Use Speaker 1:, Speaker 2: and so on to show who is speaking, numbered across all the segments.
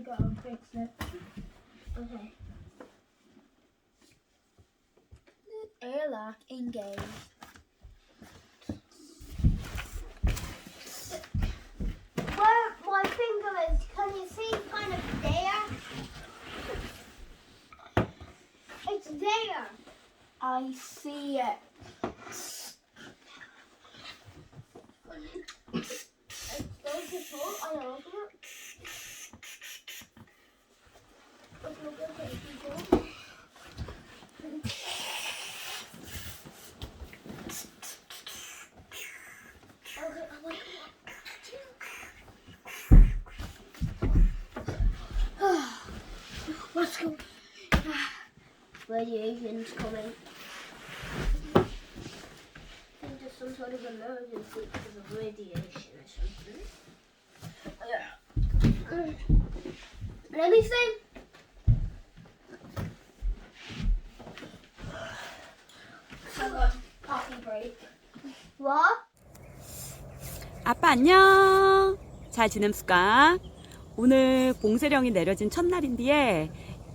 Speaker 1: go and fix it. Okay. Airlock engaged. Where my finger is, can you see kind of there? It's there. I see it. Don't you talk? I know. What's going on? Radiation's coming. I think there's some sort of emergency because of radiation or something. Yeah. Anything? I got coffee break. What?
Speaker 2: 아빠 안녕. 잘 지냄수까? 오늘 봉쇄령이 내려진 첫날인데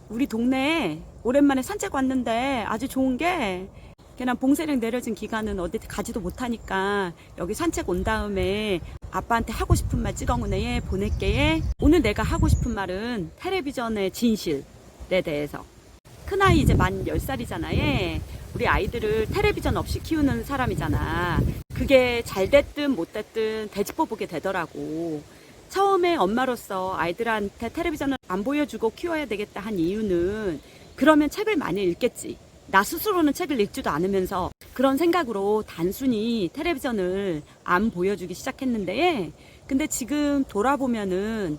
Speaker 2: 우리 동네에 오랜만에 산책 왔는데 아주 좋은 게 그냥 봉쇄령 내려진 기간은 어디 가지도 못하니까 여기 산책 온 다음에 아빠한테 하고 싶은 말 찍어오네 보낼게. 오늘 내가 하고 싶은 말은 텔레비전의 진실에 대해서. 큰아이 이제 만 10살이잖아. 우리 아이들을 텔레비전 없이 키우는 사람이잖아. 그게 잘 됐든 못 됐든 되짚어 보게 되더라고. 처음에 엄마로서 아이들한테 텔레비전을 안 보여주고 키워야 되겠다 한 이유는 그러면 책을 많이 읽겠지. 나 스스로는 책을 읽지도 않으면서 그런 생각으로 단순히 텔레비전을 안 보여주기 시작했는데 근데 지금 돌아보면은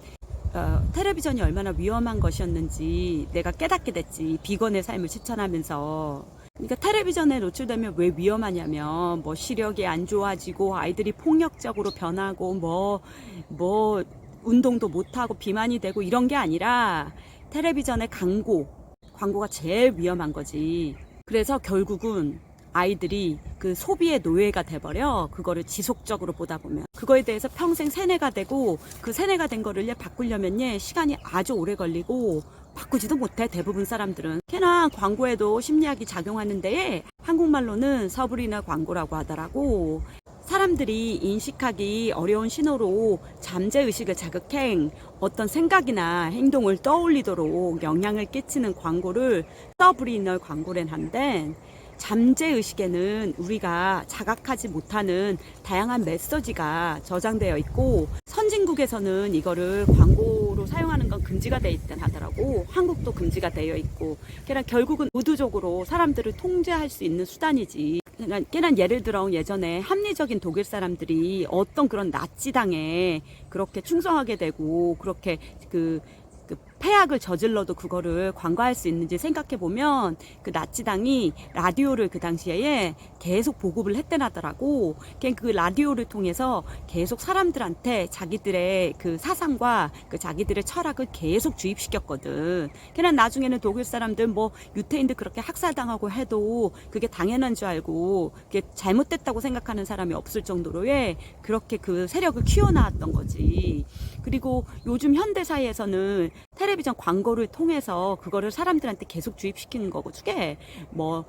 Speaker 2: 텔레비전이 얼마나 위험한 것이었는지 내가 깨닫게 됐지. 비건의 삶을 실천하면서. 그러니까 텔레비전에 노출되면 왜 위험하냐면 뭐 시력이 안 좋아지고 아이들이 폭력적으로 변하고 뭐 운동도 못하고 비만이 되고 이런 게 아니라 텔레비전의 광고가 제일 위험한 거지. 그래서 결국은 아이들이 그 소비의 노예가 돼버려. 그거를 지속적으로 보다 보면 그거에 대해서 평생 세뇌가 되고 그 세뇌가 된 거를 바꾸려면 시간이 아주 오래 걸리고 바꾸지도 못해. 대부분 사람들은. 걔나 광고에도 심리학이 작용하는데 한국말로는 서브리너 광고라고 하더라고. 사람들이 인식하기 어려운 신호로 잠재의식을 자극해 어떤 생각이나 행동을 떠올리도록 영향을 끼치는 광고를 서브리너 광고란 한데 잠재의식에는 우리가 자각하지 못하는 다양한 메시지가 저장되어 있고 선진국에서는 이거를 광고로 사용하는 건 금지가 되어 있단 하더라고. 한국도 금지가 되어 있고 그냥 결국은 의도적으로 사람들을 통제할 수 있는 수단이지. 그냥 예를 들어 예전에 합리적인 독일 사람들이 어떤 그런 나치당에 그렇게 충성하게 되고 그렇게 그 폐악을 저질러도 그거를 광고할 수 있는지 생각해 보면 그 나치당이 라디오를 그 당시에 계속 보급을 했대나더라고. 그 라디오를 통해서 계속 사람들한테 자기들의 그 사상과 그 자기들의 철학을 계속 주입시켰거든. 그냥 나중에는 독일 사람들 뭐 유태인들 그렇게 학살당하고 해도 그게 당연한 줄 알고 그게 잘못됐다고 생각하는 사람이 없을 정도로의 그렇게 그 세력을 키워나왔던 거지. 그리고 요즘 현대사회에서는 텔레비전 광고를 통해서 그거를 사람들한테 계속 주입시키는 거고, 그게 뭐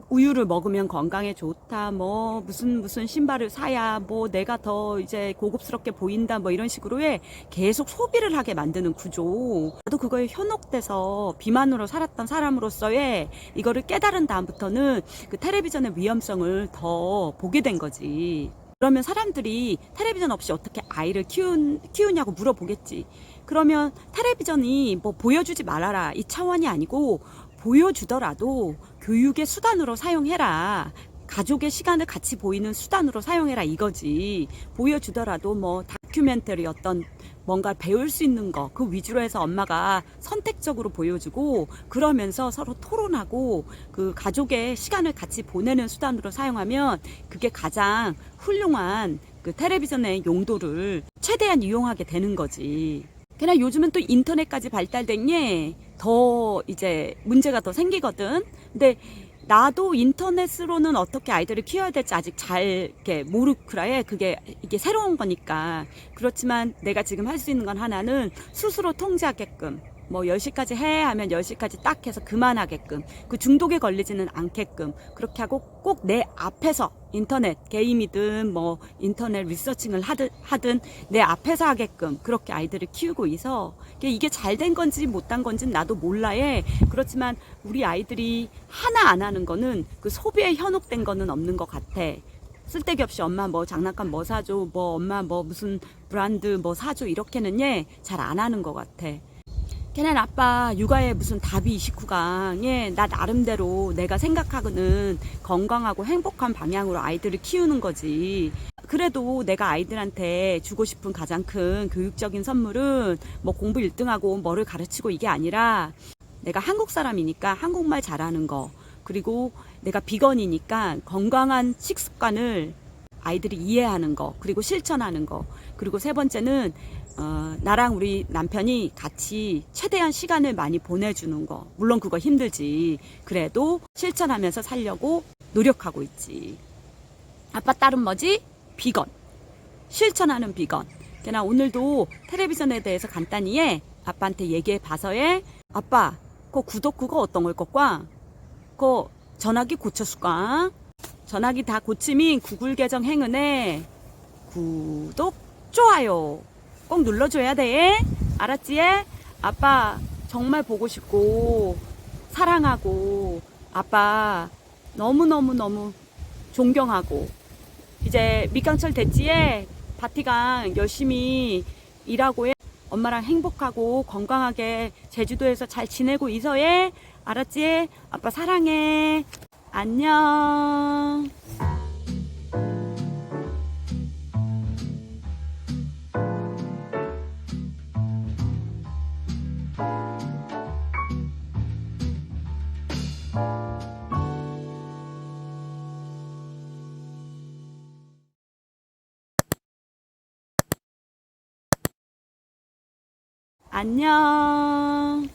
Speaker 2: 우유를 먹으면 건강에 좋다, 뭐 무슨 신발을 사야 뭐 내가 더 이제 고급스럽게 보인다, 뭐 이런 식으로의 계속 소비를 하게 만드는 구조. 나도 그거에 현혹돼서 비만으로 살았던 사람으로서의 이거를 깨달은 다음부터는 그 텔레비전의 위험성을 더 보게 된 거지. 그러면 사람들이 텔레비전 없이 어떻게 아이를 키우냐고 물어보겠지. 그러면 텔레비전이 뭐 보여주지 말아라 이 차원이 아니고 보여주더라도 교육의 수단으로 사용해라. 가족의 시간을 같이 보이는 수단으로 사용해라 이거지. 보여주더라도 뭐 다큐멘터리 어떤 뭔가 배울 수 있는 거 그 위주로 해서 엄마가 선택적으로 보여주고 그러면서 서로 토론하고 그 가족의 시간을 같이 보내는 수단으로 사용하면 그게 가장 훌륭한 그 텔레비전의 용도를 최대한 이용하게 되는 거지. 그냥 요즘은 또 인터넷까지 발달된 게 더 이제 문제가 더 생기거든. 근데 나도 인터넷으로는 어떻게 아이들을 키워야 될지 아직 잘 이렇게 모르크라에 이게 새로운 거니까. 그렇지만 내가 지금 할 수 있는 건 하나는 스스로 통제하게끔, 뭐 10시까지 해 하면 10시까지 딱 해서 그만하게끔, 그 중독에 걸리지는 않게끔 그렇게 하고, 꼭 내 앞에서 인터넷 게임이든 뭐 인터넷 리서칭을 하든 내 앞에서 하게끔 그렇게 아이들을 키우고 있어. 이게 잘 된 건지 못한 건지는 나도 몰라해. 그렇지만 우리 아이들이 하나 안 하는 거는 그 소비에 현혹된 거는 없는 것 같아. 쓸데기 없이 엄마 뭐 장난감 뭐 사줘, 뭐 엄마 뭐 무슨 브랜드 뭐 사줘, 이렇게는 잘 안 하는 것 같아. 걔는 아빠 육아에 무슨 답이 29강. 나 나름대로 내가 생각하고는 건강하고 행복한 방향으로 아이들을 키우는 거지. 그래도 내가 아이들한테 주고 싶은 가장 큰 교육적인 선물은 뭐 공부 1등하고 뭐를 가르치고 이게 아니라, 내가 한국 사람이니까 한국말 잘하는 거, 그리고 내가 비건이니까 건강한 식습관을 아이들이 이해하는 거, 그리고 실천하는 거, 그리고 세 번째는 나랑 우리 남편이 같이 최대한 시간을 많이 보내주는 거. 물론 그거 힘들지. 그래도 실천하면서 살려고 노력하고 있지. 아빠 딸은 뭐지? 비건. 실천하는 비건. 그냥 오늘도 텔레비전에 대해서 간단히 아빠한테 얘기해 봐서 아빠, 그 구독 그거 어떤 걸 거까? 그 전화기 고쳤을까? 전화기 다 고치면 구글 계정 행은에 구독, 좋아요 꼭 눌러줘야 돼. 알았지? 아빠 정말 보고 싶고 사랑하고 아빠 너무너무너무 존경하고, 이제 밑강철 됐지에 바티강 열심히 일하고 엄마랑 행복하고 건강하게 제주도에서 잘 지내고 있어해. 알았지? 아빠 사랑해. 안녕. 안녕.